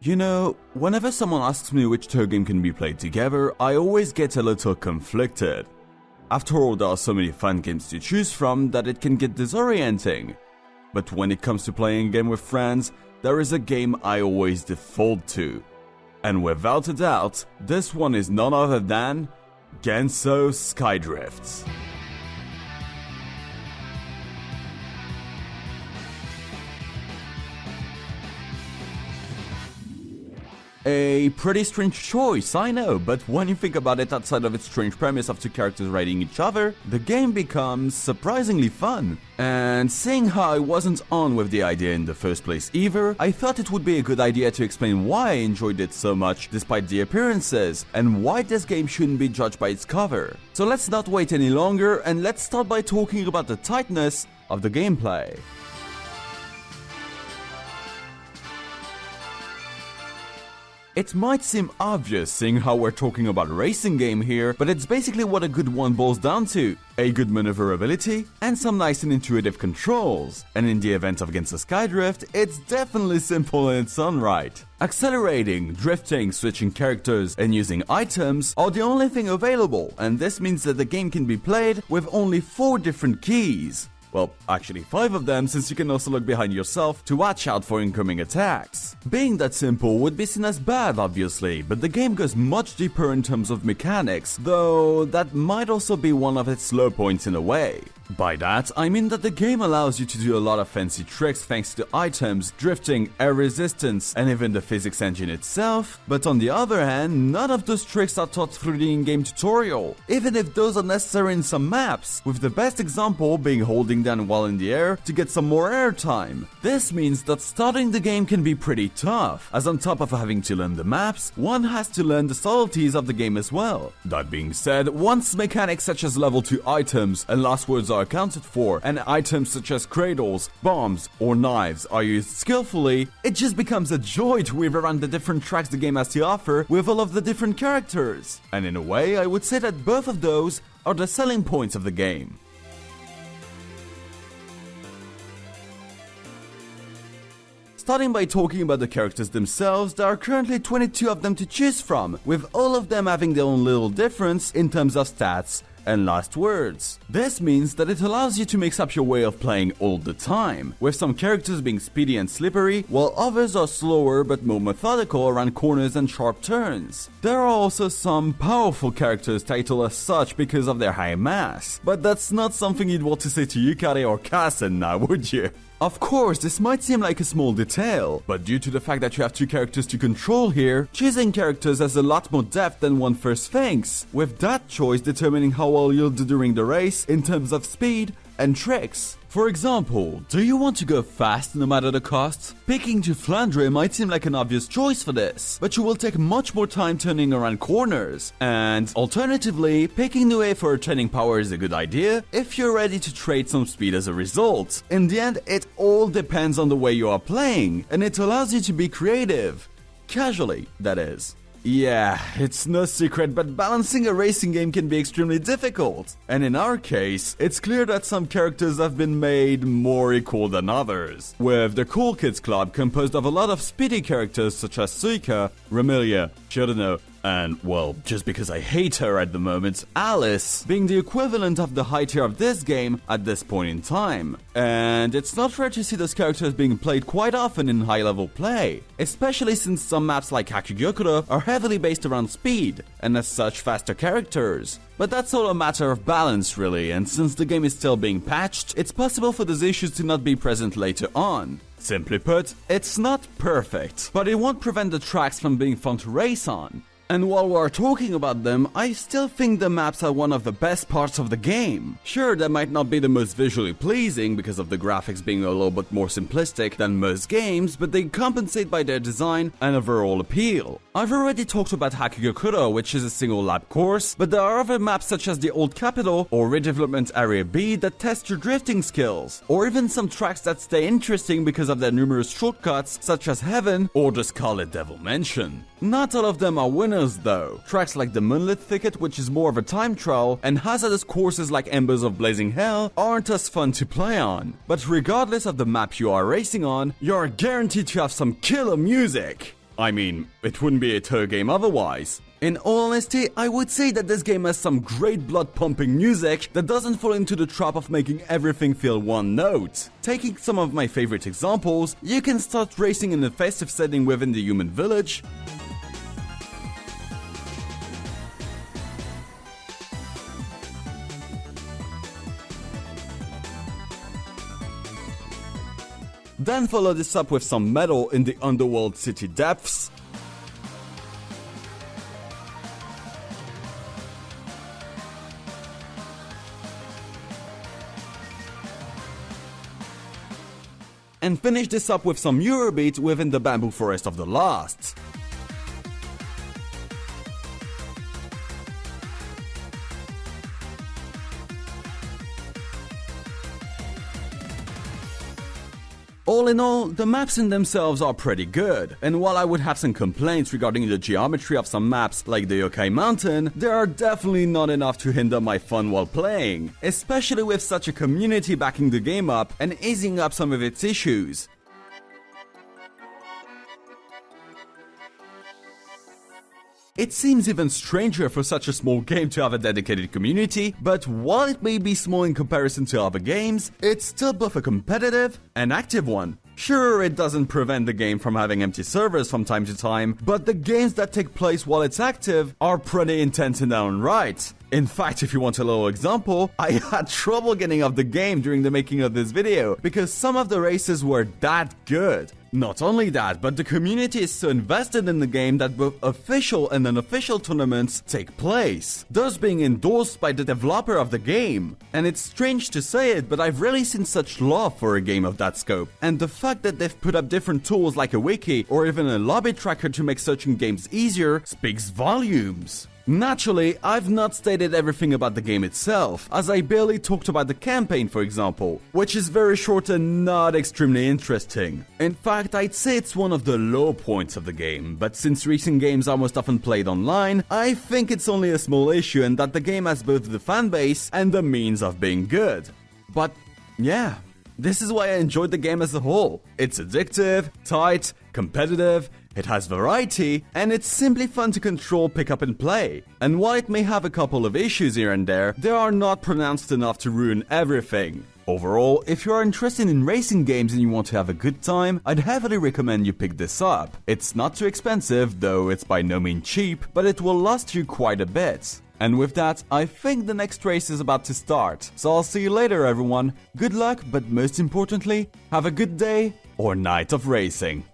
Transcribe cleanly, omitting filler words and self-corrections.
You know, whenever someone asks me which two games can be played together, I always get a little conflicted. After all, there are so many fun games to choose from that it can get disorienting. But when it comes to playing a game with friends, there is a game I always default to. And without a doubt, this one is none other than Gensou Skydrift. A pretty strange choice, I know, but when you think about it outside of its strange premise of two characters riding each other, the game becomes surprisingly fun. And seeing how I wasn't on with the idea in the first place either, I thought it would be a good idea to explain why I enjoyed it so much despite the appearances, and why this game shouldn't be judged by its cover. So let's not wait any longer, and let's start by talking about the tightness of the gameplay. It might seem obvious seeing how we're talking about a racing game here, but it's basically what a good one boils down to. A good maneuverability, and some nice and intuitive controls. And in the event of Gensou Skydrift, it's definitely simple in its own right. Accelerating, drifting, switching characters, and using items are the only thing available, and this means that the game can be played with only 4 different keys. Well, actually 5 of them, since you can also look behind yourself to watch out for incoming attacks. Being that simple would be seen as bad, obviously, but the game goes much deeper in terms of mechanics, though that might also be one of its low points in a way. By that, I mean that the game allows you to do a lot of fancy tricks thanks to items, drifting, air resistance, and even the physics engine itself, but on the other hand, none of those tricks are taught through the in-game tutorial, even if those are necessary in some maps, with the best example being holding down while in the air to get some more air time. This means that starting the game can be pretty tough, as on top of having to learn the maps, one has to learn the subtleties of the game as well. That being said, once mechanics such as level 2 items and last words are accounted for, and items such as cradles, bombs, or knives are used skillfully, it just becomes a joy to weave around the different tracks the game has to offer with all of the different characters. And in a way, I would say that both of those are the selling points of the game. Starting by talking about the characters themselves, there are currently 22 of them to choose from, with all of them having their own little difference in terms of stats and last words. This means that it allows you to mix up your way of playing all the time, with some characters being speedy and slippery, while others are slower but more methodical around corners and sharp turns. There are also some powerful characters titled as such because of their high mass, but that's not something you'd want to say to Yukari or Kasen now, would you? Of course, this might seem like a small detail, but due to the fact that you have 2 characters to control here, choosing characters has a lot more depth than one first thinks, with that choice determining how well you'll do during the race in terms of speed and tricks. For example, do you want to go fast no matter the cost? Picking to flandre might seem like an obvious choice for this, but you will take much more time turning around corners. And alternatively, picking Nue for a turning power is a good idea if you're ready to trade some speed as a result. In the end, it all depends on the way you are playing, and it allows you to be creative. Casually, that is. Yeah, it's no secret, but balancing a racing game can be extremely difficult. And in our case, it's clear that some characters have been made more equal than others. With the Cool Kids Club composed of a lot of speedy characters such as Suika, Ramilia, Giordano, and, well, just because I hate her at the moment, Alice being the equivalent of the high tier of this game at this point in time. And it's not rare to see those characters being played quite often in high-level play, especially since some maps like Hakugyokuro are heavily based around speed, and as such faster characters. But that's all a matter of balance really, and since the game is still being patched, it's possible for those issues to not be present later on. Simply put, it's not perfect, but it won't prevent the tracks from being fun to race on. And while we're talking about them, I still think the maps are one of the best parts of the game. Sure, they might not be the most visually pleasing because of the graphics being a little bit more simplistic than most games, but they compensate by their design and overall appeal. I've already talked about Hakugyokuro, which is a single lap course, but there are other maps such as the Old Capital or Redevelopment Area B that test your drifting skills, or even some tracks that stay interesting because of their numerous shortcuts such as Heaven or the Scarlet Devil Mansion. Not all of them are winners though. Tracks like the Moonlit Thicket, which is more of a time trial, and hazardous courses like Embers of Blazing Hell aren't as fun to play on. But regardless of the map you are racing on, you are guaranteed to have some killer music. I mean, it wouldn't be a tow game otherwise. In all honesty, I would say that this game has some great blood-pumping music that doesn't fall into the trap of making everything feel one note. Taking some of my favorite examples, you can start racing in a festive setting within the human village, then follow this up with some metal in the underworld city depths, and finish this up with some Eurobeat within the bamboo forest of the Last. All in all, the maps in themselves are pretty good, and while I would have some complaints regarding the geometry of some maps like the Yokai Mountain, they are definitely not enough to hinder my fun while playing, especially with such a community backing the game up and easing up some of its issues. It seems even stranger for such a small game to have a dedicated community, but while it may be small in comparison to other games, it's still both a competitive and active one. Sure, it doesn't prevent the game from having empty servers from time to time, but the games that take place while it's active are pretty intense in their own right. In fact, if you want a little example, I had trouble getting off the game during the making of this video because some of the races were that good. Not only that, but the community is so invested in the game that both official and unofficial tournaments take place, thus being endorsed by the developer of the game. And it's strange to say it, but I've rarely seen such love for a game of that scope. And the fact that they've put up different tools like a wiki or even a lobby tracker to make searching games easier speaks volumes. Naturally, I've not stated everything about the game itself, as I barely talked about the campaign, for example, which is very short and not extremely interesting. In fact, I'd say it's one of the low points of the game, but since racing games are most often played online, I think it's only a small issue and that the game has both the fanbase and the means of being good. But yeah, this is why I enjoyed the game as a whole. It's addictive, tight, competitive, it has variety, and it's simply fun to control, pick up and play. And while it may have a couple of issues here and there, they are not pronounced enough to ruin everything. Overall, if you are interested in racing games and you want to have a good time, I'd heavily recommend you pick this up. It's not too expensive, though it's by no means cheap, but it will last you quite a bit. And with that, I think the next race is about to start. So I'll see you later, everyone. Good luck, but most importantly, have a good day or night of racing.